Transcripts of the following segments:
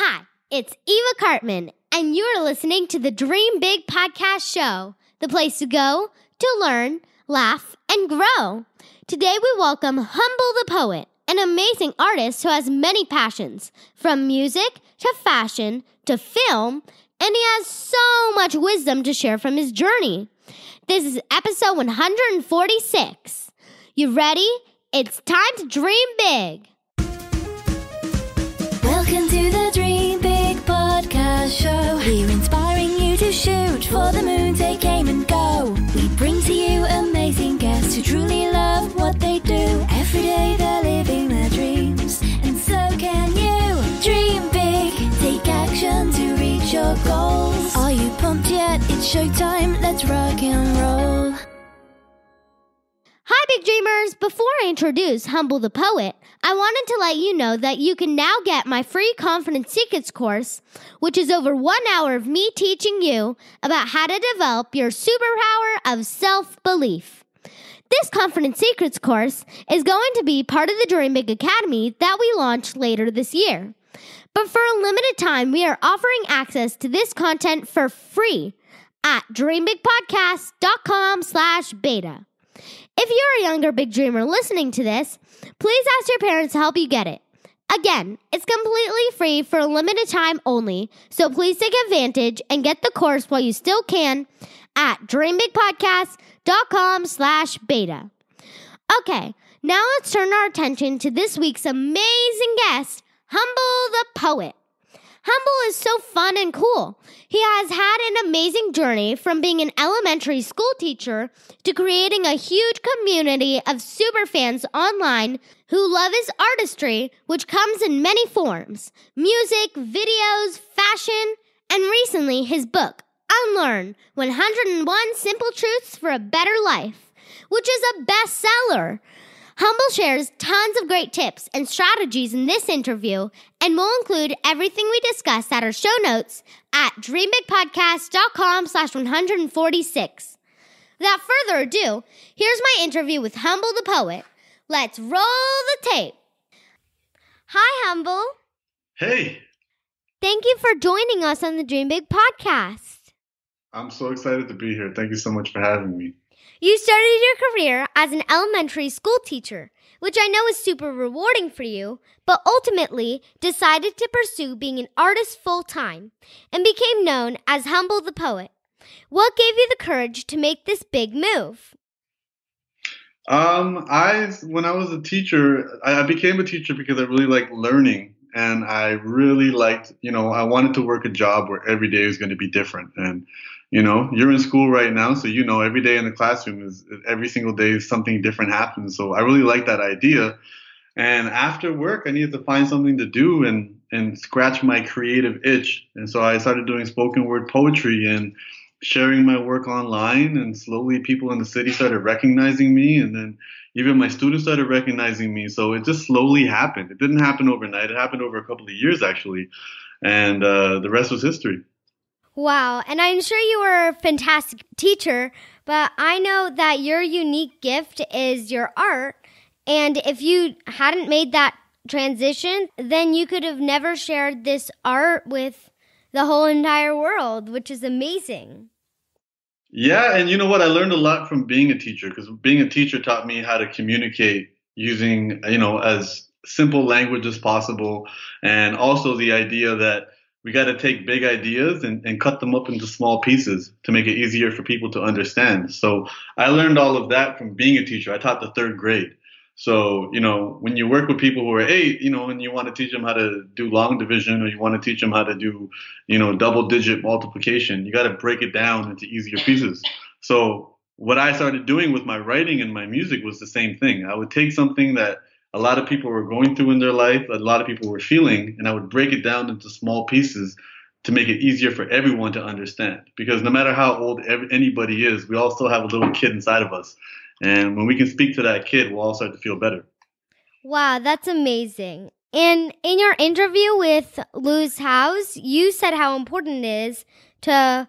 Hi, it's Eva Cartman, and you're listening to the Dream Big podcast show, the place to go to learn, laugh, and grow. Today we welcome Humble the Poet, an amazing artist who has many passions, from music to fashion to film, and he has so much wisdom to share from his journey. This is episode 146. You ready? It's time to dream big. Welcome to the Dream Big podcast show. We're inspiring you to shoot for the moon, take aim and go. We bring to you amazing guests who truly love what they do. Every day they're living their dreams, and so can you. Dream big, take action to reach your goals. Are you pumped yet? It's showtime, let's rock and roll. Hi, Big Dreamers! Before I introduce Humble the Poet, I wanted to let you know that you can now get my free Confidence Secrets course, which is over 1 hour of me teaching you about how to develop your superpower of self-belief. This Confidence Secrets course is going to be part of the Dream Big Academy that we launch later this year. But for a limited time, we are offering access to this content for free at dreambigpodcast.com/beta. If you're a younger Big Dreamer listening to this, please ask your parents to help you get it. Again, it's completely free for a limited time only, so please take advantage and get the course while you still can at dreambigpodcast.com/beta. Okay, now let's turn our attention to this week's amazing guest, Humble the Poet. Humble is so fun and cool. He has had an amazing journey from being an elementary school teacher to creating a huge community of super fans online who love his artistry, which comes in many forms: music, videos, fashion, and recently his book, Unlearn, 101 Simple Truths for a Better Life, which is a bestseller. Humble shares tons of great tips and strategies in this interview, and we'll include everything we discussed at our show notes at dreambigpodcast.com/146. Without further ado, here's my interview with Humble the Poet. Let's roll the tape. Hi, Humble. Hey. Thank you for joining us on the Dream Big podcast. I'm so excited to be here. Thank you so much for having me. You started your career as an elementary school teacher, which I know is super rewarding for you, but ultimately decided to pursue being an artist full-time and became known as Humble the Poet. What gave you the courage to make this big move? When I was a teacher, I became a teacher because I really liked learning, and I really liked, I wanted to work a job where every day is going to be different. And you're in school right now, so every day in the classroom is every single day something different happens. So I really like that idea. And after work, I needed to find something to do and scratch my creative itch. And so I started doing spoken word poetry and sharing my work online. And slowly people in the city started recognizing me. And then even my students started recognizing me. So it just slowly happened. It didn't happen overnight. It happened over a couple of years, actually. And the rest was history. Wow, and I'm sure you were a fantastic teacher, but I know that your unique gift is your art, and if you hadn't made that transition, then you could have never shared this art with the whole entire world, which is amazing. Yeah, and you know what? I learned a lot from being a teacher, because being a teacher taught me how to communicate using, as simple language as possible, and also the idea that we got to take big ideas and cut them up into small pieces to make it easier for people to understand. So I learned all of that from being a teacher. I taught the third grade. So, when you work with people who are 8, and you want to teach them how to do long division, or you want to teach them how to do, double digit multiplication, you got to break it down into easier pieces. So what I started doing with my writing and my music was the same thing. I would take something that a lot of people were going through in their life, a lot of people were feeling, and I would break it down into small pieces to make it easier for everyone to understand. Because no matter how old anybody is, we all still have a little kid inside of us. And when we can speak to that kid, we'll all start to feel better. Wow, that's amazing. And in your interview with Lewis Howes, you said how important it is to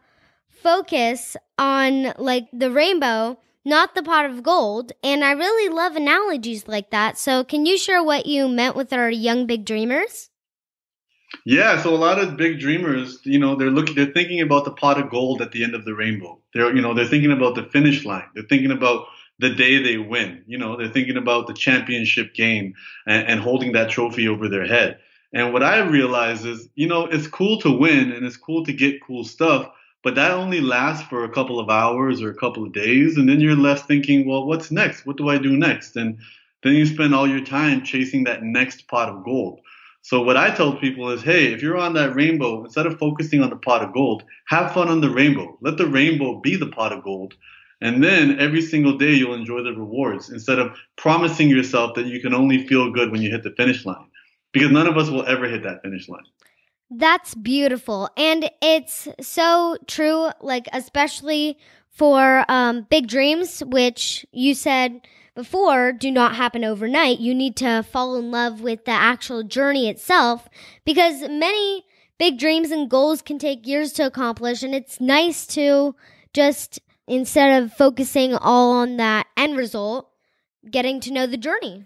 focus on, the rainbow, not the pot of gold. And I really love analogies like that. So can you share what you meant with our young Big Dreamers? Yeah, so a lot of big dreamers, they're thinking about the pot of gold at the end of the rainbow. They're thinking about the finish line. They're thinking about the day they win. They're thinking about the championship game and holding that trophy over their head. And what I realize is, it's cool to win and it's cool to get cool stuff, but that only lasts for a couple of hours or a couple of days. And then you're left thinking, well, what's next? What do I do next? And then you spend all your time chasing that next pot of gold. So what I tell people is, hey, if you're on that rainbow, instead of focusing on the pot of gold, have fun on the rainbow. Let the rainbow be the pot of gold. And then every single day you'll enjoy the rewards instead of promising yourself that you can only feel good when you hit the finish line. Because none of us will ever hit that finish line. That's beautiful. And it's so true, like especially for big dreams, which you said before do not happen overnight. You need to fall in love with the actual journey itself, because many big dreams and goals can take years to accomplish. And it's nice to just, instead of focusing all on that end result, getting to know the journey.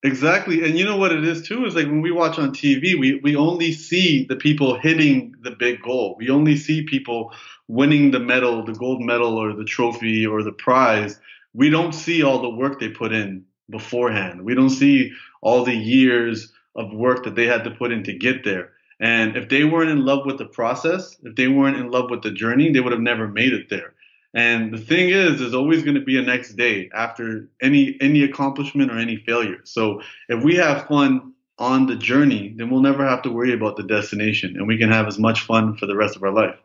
Exactly. And you know what it is too, is like when we watch on TV, we only see the people hitting the big goal. We only see people winning the medal, the gold medal or the trophy or the prize. We don't see all the work they put in beforehand. We don't see all the years of work that they had to put in to get there. And if they weren't in love with the process, if they weren't in love with the journey, they would have never made it there. And the thing is, there's always going to be a next day after any accomplishment or any failure. So if we have fun on the journey, then we'll never have to worry about the destination, and we can have as much fun for the rest of our life.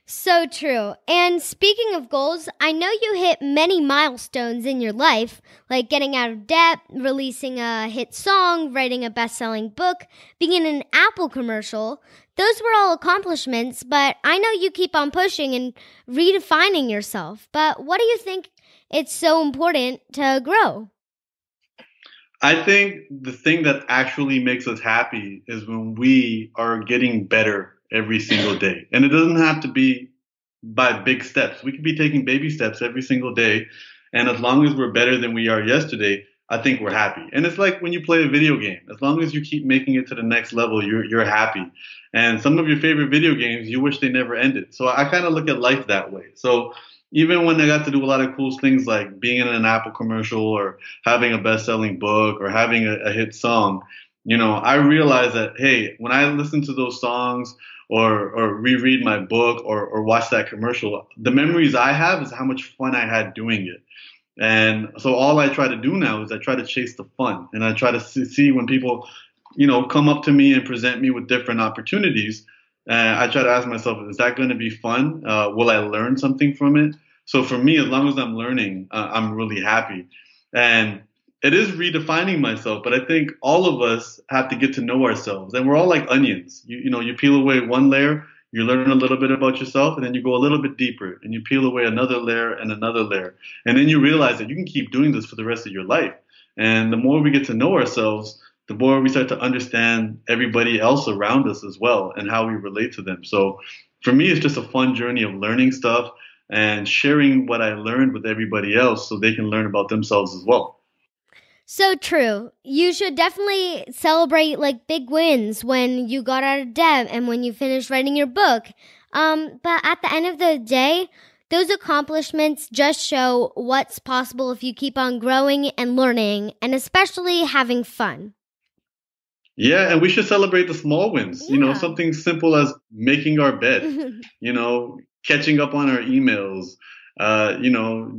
So true. And speaking of goals, I know you hit many milestones in your life, like getting out of debt, releasing a hit song, writing a best-selling book, being in an Apple commercial. Those were all accomplishments, but I know you keep on pushing and redefining yourself. But what do you think it's so important to grow? I think the thing that actually makes us happy is when we are getting better every single day. And it doesn't have to be by big steps. We could be taking baby steps every single day. And as long as we're better than we are yesterday, I think we're happy. And it's like when you play a video game. As long as you keep making it to the next level, you're happy. And some of your favorite video games, you wish they never ended. So I kind of look at life that way. So even when I got to do a lot of cool things like being in an Apple commercial or having a best-selling book or having a hit song, I realized that, hey, when I listen to those songs or reread my book or watch that commercial, the memories I have is how much fun I had doing it. And so all I try to do now is I try to chase the fun, and I try to see when people, come up to me and present me with different opportunities. I try to ask myself, is that going to be fun? Will I learn something from it? So for me, as long as I'm learning, I'm really happy. And it is redefining myself, but I think all of us have to get to know ourselves, and we're all like onions. You peel away one layer, you learn a little bit about yourself, and then you go a little bit deeper, and you peel away another layer and another layer, and then you realize that you can keep doing this for the rest of your life. And the more we get to know ourselves, the more we start to understand everybody else around us as well and how we relate to them. So for me, it's just a fun journey of learning stuff and sharing what I learned with everybody else so they can learn about themselves as well. So true. You should definitely celebrate like big wins when you got out of debt and when you finished writing your book. But at the end of the day, those accomplishments just show what's possible if you keep on growing and learning, and especially having fun. Yeah, and we should celebrate the small wins. Yeah. Something simple as making our bed, catching up on our emails,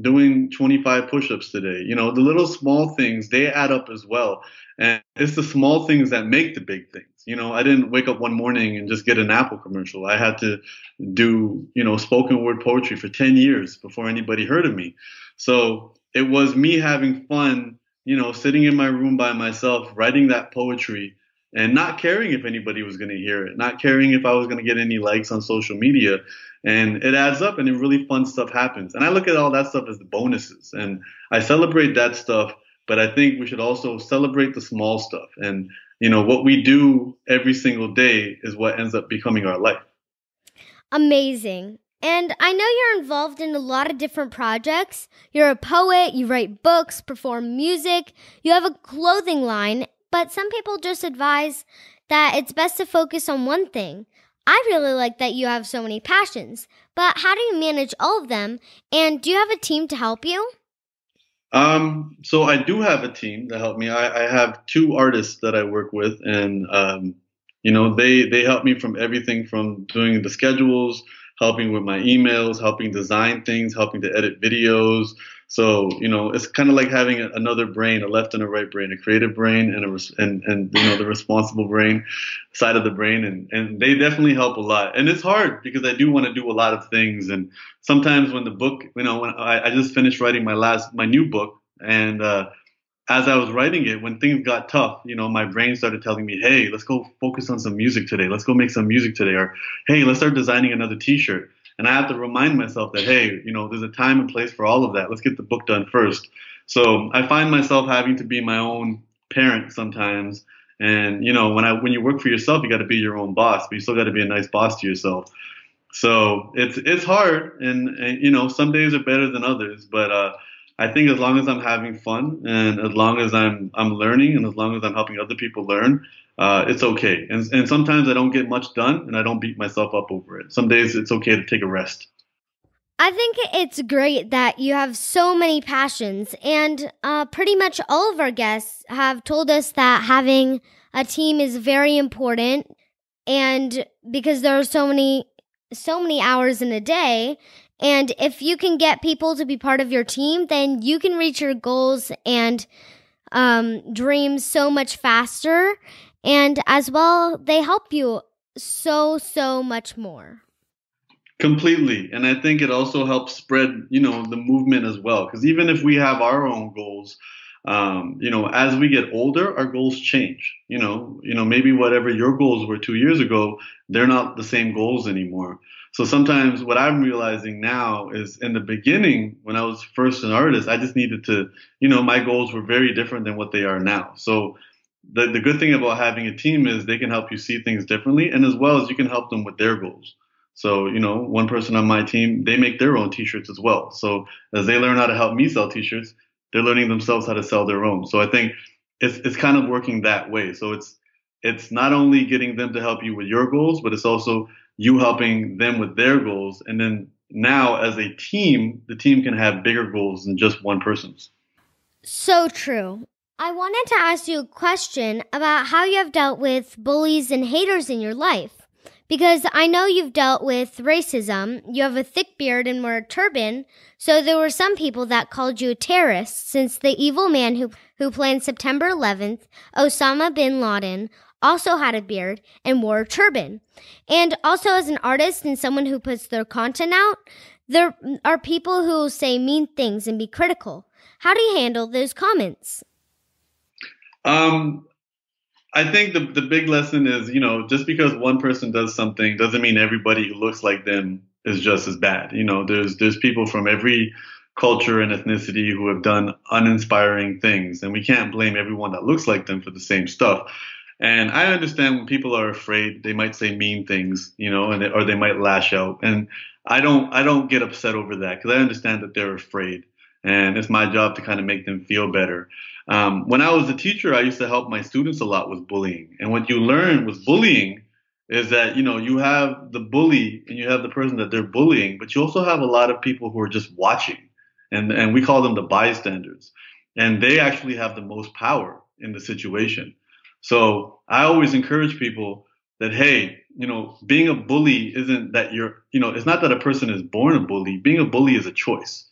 doing 25 push-ups today. The little small things, they add up as well. And it's the small things that make the big things. I didn't wake up one morning and just get an Apple commercial. I had to do, spoken word poetry for 10 years before anybody heard of me. So it was me having fun, sitting in my room by myself, writing that poetry and not caring if anybody was going to hear it, not caring if I was going to get any likes on social media. And it adds up, and then really fun stuff happens. And I look at all that stuff as the bonuses, and I celebrate that stuff. But I think we should also celebrate the small stuff. And, what we do every single day is what ends up becoming our life. Amazing. And I know you're involved in a lot of different projects. You're a poet, you write books, perform music, you have a clothing line, but some people just advise that it's best to focus on one thing. I really like that you have so many passions, but how do you manage all of them? And do you have a team to help you? So I do have a team that help me. I have two artists that I work with, and they help me from everything from doing the schedules, helping with my emails, helping design things, helping to edit videos. So it's kind of like having another brain, a left and a right brain, a creative brain, and the responsible brain side of the brain, and they definitely help a lot. And it's hard because I do want to do a lot of things, and sometimes when the book, when I just finished writing my new book, and as I was writing it, when things got tough, my brain started telling me, hey, let's go focus on some music today. Let's go make some music today. Or, hey, let's start designing another t-shirt. And I have to remind myself that, hey, there's a time and place for all of that. Let's get the book done first. So I find myself having to be my own parent sometimes. And, when you work for yourself, you got to be your own boss, but you still got to be a nice boss to yourself. So it's hard. And some days are better than others. But I think as long as I'm having fun and as long as I'm learning and as long as I'm helping other people learn, it's okay. And sometimes I don't get much done and I don't beat myself up over it. Some days it's okay to take a rest. I think it's great that you have so many passions, and pretty much all of our guests have told us that having a team is very important, and because there are so many hours in a day, and if you can get people to be part of your team, then you can reach your goals and dreams so much faster, and as well, they help you so much more. Completely. And I think it also helps spread, the movement as well. Because even if we have our own goals, as we get older, our goals change. Maybe whatever your goals were 2 years ago, they're not the same goals anymore. So sometimes what I'm realizing now is in the beginning, when I was first an artist, I just needed to, my goals were very different than what they are now. So the good thing about having a team is they can help you see things differently, and as well as you can help them with their goals. So, one person on my team, they make their own t-shirts as well. So as they learn how to help me sell t-shirts, they're learning themselves how to sell their own. So I think it's kind of working that way. So it's not only getting them to help you with your goals, but it's also you helping them with their goals. And then now as a team, the team can have bigger goals than just one person's. So true. I wanted to ask you a question about how you have dealt with bullies and haters in your life. Because I know you've dealt with racism, you have a thick beard and wear a turban, so there were some people that called you a terrorist since the evil man who planned September 11th, Osama bin Laden, also had a beard and wore a turban. And also as an artist and someone who puts their content out, there are people who will say mean things and be critical. How do you handle those comments? I think the big lesson is, just because one person does something doesn't mean everybody who looks like them is just as bad. There's people from every culture and ethnicity who have done uninspiring things, and we can't blame everyone that looks like them for the same stuff. And I understand when people are afraid, they might say mean things, or they might lash out. And I don't get upset over that because I understand that they're afraid, and it's my job to kind of make them feel better. When I was a teacher, I used to help my students a lot with bullying. And what you learn with bullying is that, you have the bully and you have the person that they're bullying, but you also have a lot of people who are just watching. And we call them the bystanders. And they actually have the most power in the situation. So I always encourage people that, hey, being a bully isn't that it's not that a person is born a bully. Being a bully is a choice.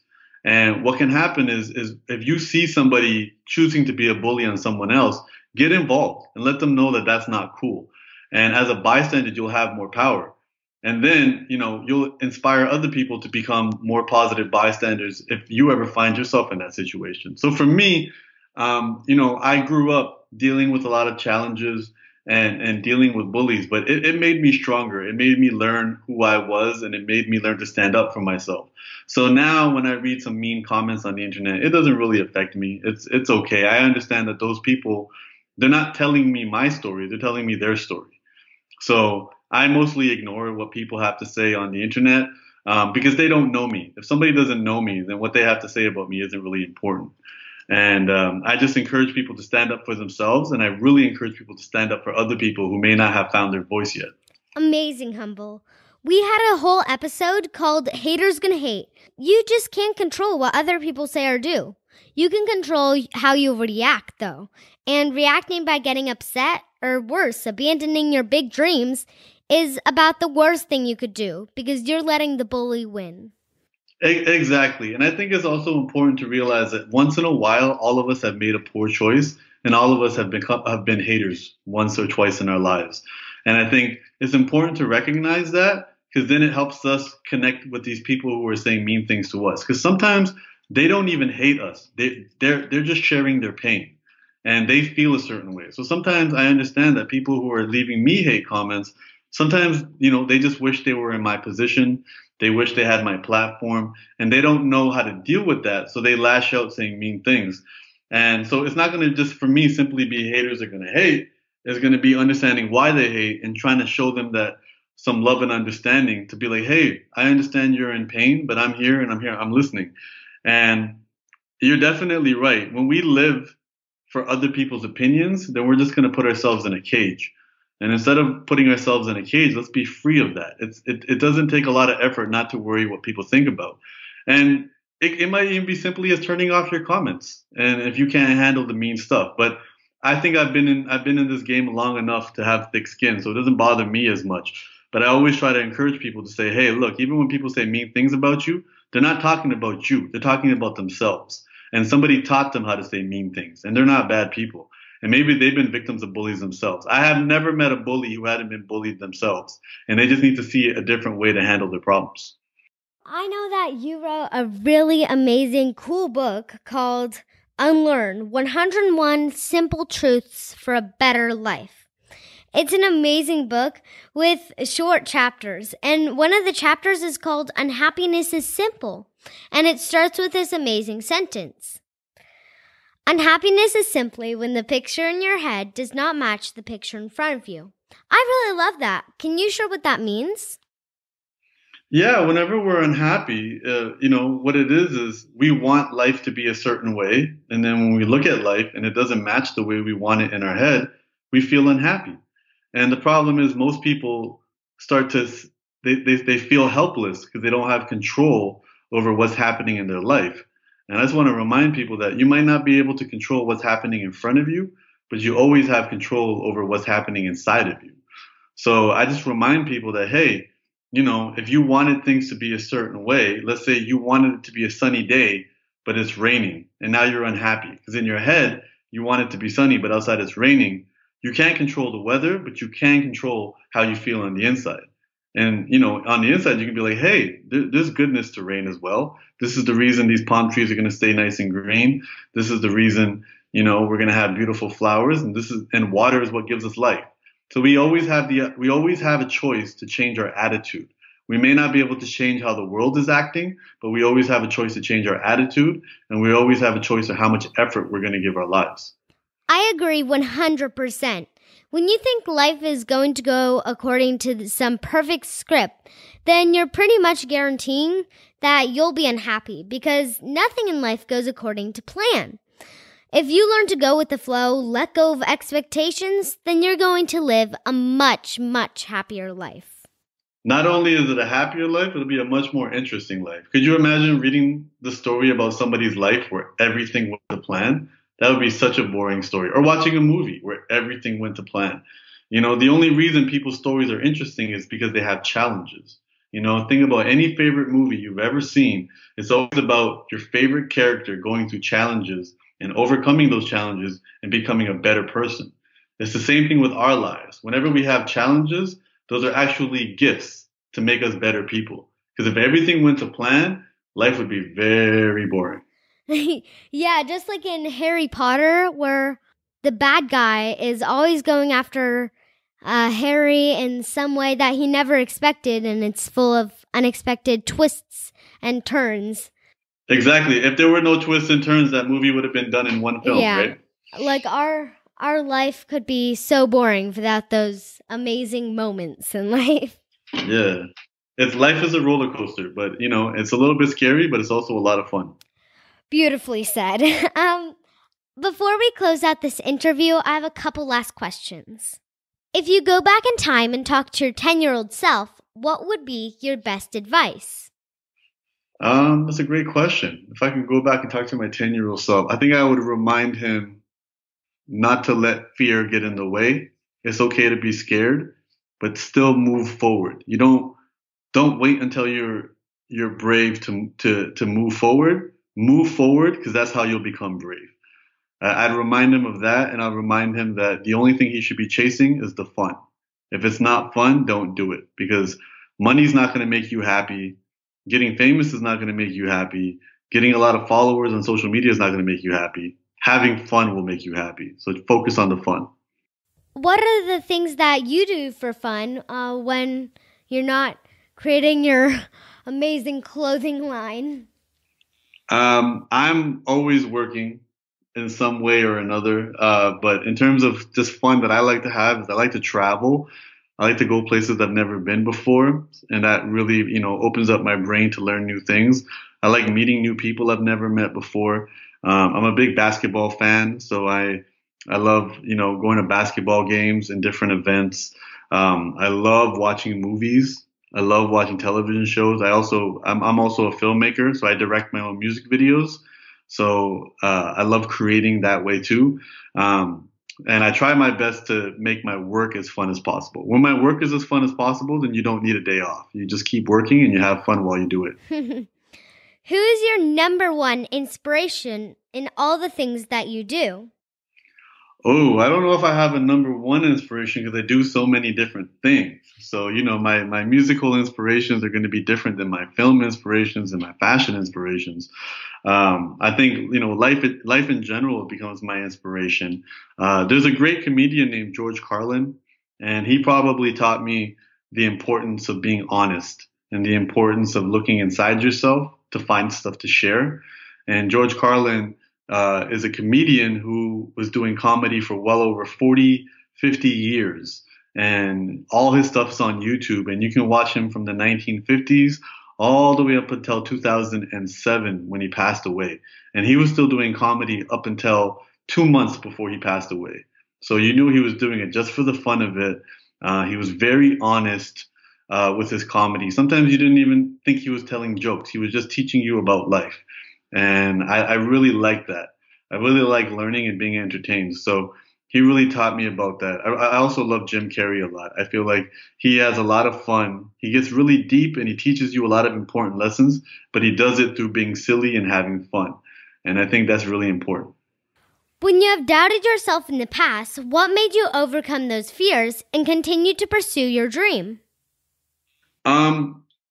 And what can happen is if you see somebody choosing to be a bully on someone else, get involved and let them know that that's not cool. And as a bystander, you'll have more power. And then, you'll inspire other people to become more positive bystanders if you ever find yourself in that situation. So for me, I grew up dealing with a lot of challenges and dealing with bullies, but it made me stronger. It made me learn who I was, and it made me learn to stand up for myself. So now when I read some mean comments on the internet, it doesn't really affect me. It's okay. I understand that those people, they're not telling me my story. They're telling me their story. So I mostly ignore what people have to say on the internet because they don't know me. If somebody doesn't know me, then what they have to say about me isn't really important. And I just encourage people to stand up for themselves, and I really encourage people to stand up for other people who may not have found their voice yet. Amazing, Humble. We had a whole episode called Haters Gonna Hate. You just can't control what other people say or do. You can control how you react, though. And reacting by getting upset, or worse, abandoning your big dreams, is about the worst thing you could do because you're letting the bully win. Exactly. And I think it's also important to realize that once in a while, all of us have made a poor choice, and all of us have been haters once or twice in our lives. And I think it's important to recognize that, because then it helps us connect with these people who are saying mean things to us. Because sometimes they don't even hate us. They're just sharing their pain, and they feel a certain way. So sometimes I understand that people who are leaving me hate comments, sometimes, they just wish they were in my position. They wish they had my platform, and they don't know how to deal with that. So they lash out saying mean things. And so it's not going to just, for me, simply be haters are going to hate. It's going to be understanding why they hate and trying to show them that some love and understanding, to be like, hey, I understand you're in pain, but I'm here and I'm listening. And you're definitely right. When we live for other people's opinions, then we're just going to put ourselves in a cage. And instead of putting ourselves in a cage, let's be free of that. It doesn't take a lot of effort not to worry what people think about. And it might even be simply as turning off your comments, and if you can't handle the mean stuff. But I think I've been in this game long enough to have thick skin, so it doesn't bother me as much. But I always try to encourage people to say, hey, look, even when people say mean things about you, they're not talking about you. They're talking about themselves. And somebody taught them how to say mean things, and they're not bad people. And maybe they've been victims of bullies themselves. I have never met a bully who hadn't been bullied themselves, and they just need to see a different way to handle their problems. I know that you wrote a really amazing, cool book called Unlearn, 101 Simple Truths for a Better Life. It's an amazing book with short chapters, and one of the chapters is called Unhappiness is Simple, and it starts with this amazing sentence. Unhappiness is simply when the picture in your head does not match the picture in front of you. I really love that. Can you share what that means? Yeah, whenever we're unhappy, what it is we want life to be a certain way. And then when we look at life and it doesn't match the way we want it in our head, we feel unhappy. And the problem is most people they feel helpless because they don't have control over what's happening in their life. And I just want to remind people that you might not be able to control what's happening in front of you, but you always have control over what's happening inside of you. So I just remind people that, hey, if you wanted things to be a certain way, let's say you wanted it to be a sunny day, but it's raining, and now you're unhappy because in your head, you want it to be sunny, but outside it's raining. You can't control the weather, but you can control how you feel on the inside. And, on the inside, you can be like, hey, there's goodness to rain as well. This is the reason these palm trees are going to stay nice and green. This is the reason, we're going to have beautiful flowers, and water is what gives us life. So we always have a choice to change our attitude. We may not be able to change how the world is acting, but we always have a choice to change our attitude, and we always have a choice of how much effort we're going to give our lives. I agree 100%. When you think life is going to go according to some perfect script, then you're pretty much guaranteeing that you'll be unhappy because nothing in life goes according to plan. If you learn to go with the flow, let go of expectations, then you're going to live a much, much happier life. Not only is it a happier life, it'll be a much more interesting life. Could you imagine reading the story about somebody's life where everything went to plan? That would be such a boring story. Or watching a movie where everything went to plan. The only reason people's stories are interesting is because they have challenges. Think about any favorite movie you've ever seen. It's always about your favorite character going through challenges and overcoming those challenges and becoming a better person. It's the same thing with our lives. Whenever we have challenges, those are actually gifts to make us better people. Because if everything went to plan, life would be very boring. Yeah, just like in Harry Potter, where the bad guy is always going after Harry in some way that he never expected, and it's full of unexpected twists and turns. Exactly. If there were no twists and turns, that movie would have been done in one film, right? Like our life could be so boring without those amazing moments in life. Yeah. Life is a roller coaster, but it's a little bit scary, but it's also a lot of fun. Beautifully said. Before we close out this interview, I have a couple last questions. If you go back in time and talk to your 10-year-old self, what would be your best advice? That's a great question. If I could go back and talk to my 10-year-old self, I think I would remind him not to let fear get in the way. It's okay to be scared, but still move forward. You don't wait until you're brave to move forward. Move forward because that's how you'll become brave. I'd remind him of that, and I'd remind him that the only thing he should be chasing is the fun. If it's not fun, don't do it because money's not going to make you happy. Getting famous is not going to make you happy. Getting a lot of followers on social media is not going to make you happy. Having fun will make you happy. So focus on the fun. What are the things that you do for fun when you're not creating your amazing clothing line? I'm always working in some way or another. But in terms of just fun that I like to have is I like to travel. I like to go places I've never been before. And that really, opens up my brain to learn new things. I like meeting new people I've never met before. I'm a big basketball fan. So I love, going to basketball games and different events. I love watching movies. I love watching television shows. I'm also a filmmaker, so I direct my own music videos. So I love creating that way too. And I try my best to make my work as fun as possible. When my work is as fun as possible, then you don't need a day off. You just keep working and you have fun while you do it. Who is your number one inspiration in all the things that you do? Oh, I don't know if I have a number one inspiration because I do so many different things. So, my musical inspirations are going to be different than my film inspirations and my fashion inspirations. I think, life in general becomes my inspiration. There's a great comedian named George Carlin, and he probably taught me the importance of being honest and the importance of looking inside yourself to find stuff to share. And George Carlin is a comedian who was doing comedy for well over 40, 50 years. And all his stuff's on YouTube. And you can watch him from the 1950s all the way up until 2007 when he passed away. And he was still doing comedy up until 2 months before he passed away. So you knew he was doing it just for the fun of it. He was very honest with his comedy. Sometimes you didn't even think he was telling jokes. He was just teaching you about life. And I really like that. I really like learning and being entertained. So he really taught me about that. I also love Jim Carrey a lot. I feel like he has a lot of fun. He gets really deep and he teaches you a lot of important lessons, but he does it through being silly and having fun. And I think that's really important. When you have doubted yourself in the past, what made you overcome those fears and continue to pursue your dream?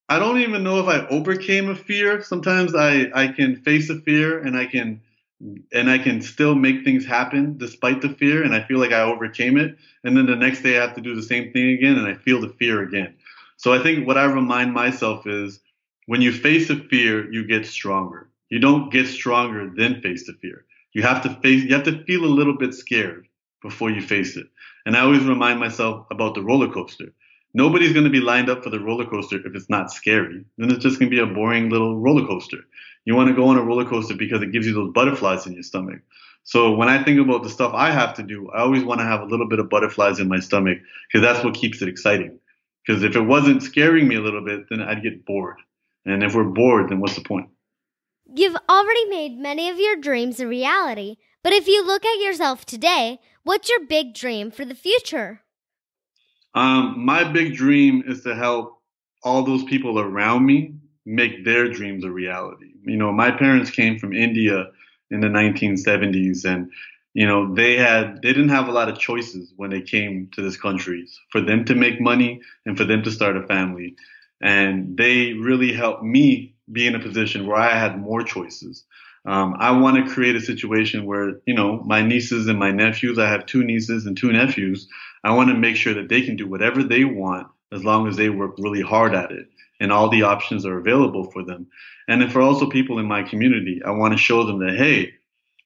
I don't even know if I overcame a fear. Sometimes I can face a fear and I can still make things happen despite the fear, and I feel like I overcame it. And then the next day I have to do the same thing again and I feel the fear again. So I think what I remind myself is when you face a fear, you get stronger. You don't get stronger then face the fear. You have to feel a little bit scared before you face it. And I always remind myself about the roller coaster. Nobody's going to be lined up for the roller coaster if it's not scary. Then it's just going to be a boring little roller coaster. You want to go on a roller coaster because it gives you those butterflies in your stomach. So when I think about the stuff I have to do, I always want to have a little bit of butterflies in my stomach because that's what keeps it exciting. Because if it wasn't scaring me a little bit, then I'd get bored. And if we're bored, then what's the point? You've already made many of your dreams a reality. But if you look at yourself today, what's your big dream for the future? My big dream is to help all those people around me make their dreams a reality. My parents came from India in the 1970s and, they didn't have a lot of choices when they came to this country for them to make money and for them to start a family. And they really helped me be in a position where I had more choices. I want to create a situation where, my nieces and my nephews, I have 2 nieces and 2 nephews. I want to make sure that they can do whatever they want as long as they work really hard at it and all the options are available for them. And then for also people in my community, I want to show them that, hey,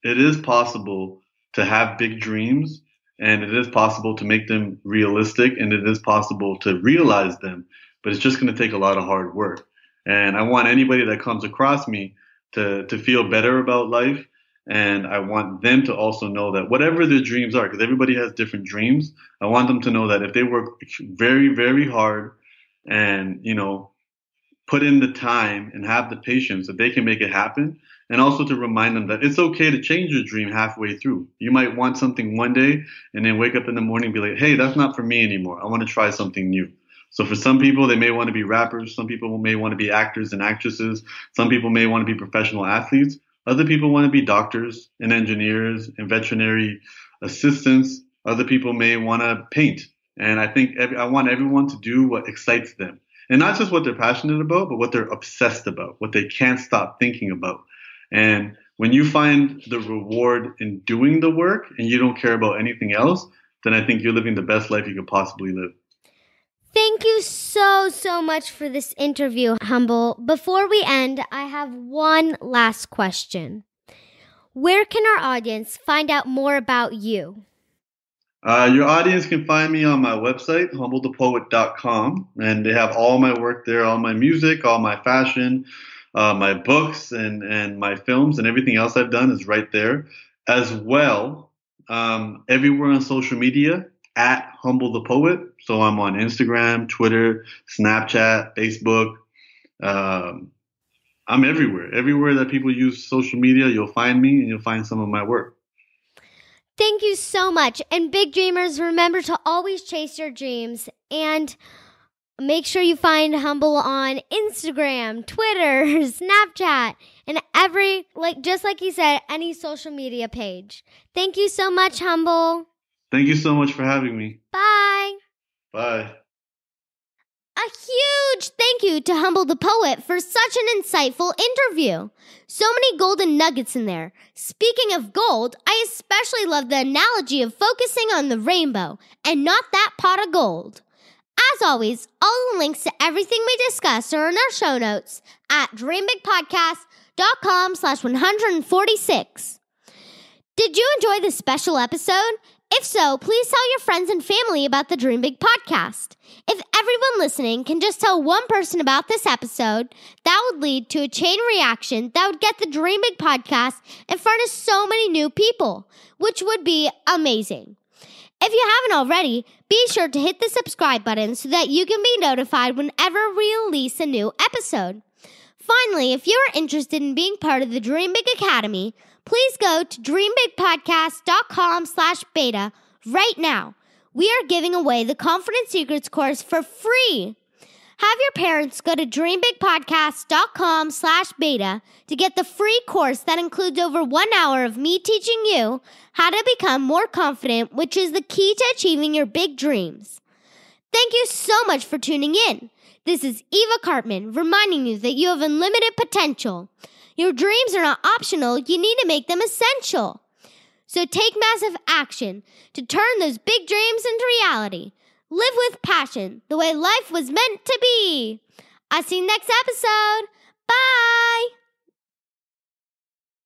it is possible to have big dreams and it is possible to make them realistic and it is possible to realize them, but it's just going to take a lot of hard work. And I want anybody that comes across me to feel better about life. And I want them to also know that whatever their dreams are, because everybody has different dreams, I want them to know that if they work very, very hard and, put in the time and have the patience, that they can make it happen. And also to remind them that it's okay to change your dream halfway through. You might want something one day and then wake up in the morning and be like, hey, that's not for me anymore. I want to try something new. So for some people, they may want to be rappers. Some people may want to be actors and actresses. Some people may want to be professional athletes. Other people want to be doctors and engineers and veterinary assistants. Other people may want to paint. And I think I want everyone to do what excites them. And not just what they're passionate about, but what they're obsessed about, what they can't stop thinking about. And when you find the reward in doing the work and you don't care about anything else, then I think you're living the best life you could possibly live. Thank you so much for this interview, Humble. Before we end, I have one last question. Where can our audience find out more about you? Your audience can find me on my website, humblethepoet.com, and they have all my work there, all my music, all my fashion, my books, and my films, and everything else I've done is right there. As well, everywhere on social media, at Humble the Poet. So I'm on Instagram, Twitter, Snapchat, Facebook. I'm everywhere. Everywhere that people use social media, you'll find me and you'll find some of my work. Thank you so much. And big dreamers, remember to always chase your dreams and make sure you find Humble on Instagram, Twitter, Snapchat, and just like he said, any social media page. Thank you so much, Humble. Thank you so much for having me. Bye. Bye. A huge thank you to Humble the Poet for such an insightful interview. So many golden nuggets in there. Speaking of gold, I especially love the analogy of focusing on the rainbow and not that pot of gold. As always, all the links to everything we discuss are in our show notes at dreambigpodcast.com/146. Did you enjoy this special episode? If so, please tell your friends and family about the Dream Big podcast. If everyone listening can just tell one person about this episode, that would lead to a chain reaction that would get the Dream Big podcast in front of so many new people, which would be amazing. If you haven't already, be sure to hit the subscribe button so that you can be notified whenever we release a new episode. Finally, if you're interested in being part of the Dream Big Academy, please go to dreambigpodcast.com/beta right now. We are giving away the Confidence Secrets course for free. Have your parents go to dreambigpodcast.com/beta to get the free course that includes over 1 hour of me teaching you how to become more confident, which is the key to achieving your big dreams. Thank you so much for tuning in. This is Eva Cartman reminding you that you have unlimited potential. Your dreams are not optional, you need to make them essential. So take massive action to turn those big dreams into reality. Live with passion, the way life was meant to be. I'll see you next episode. Bye!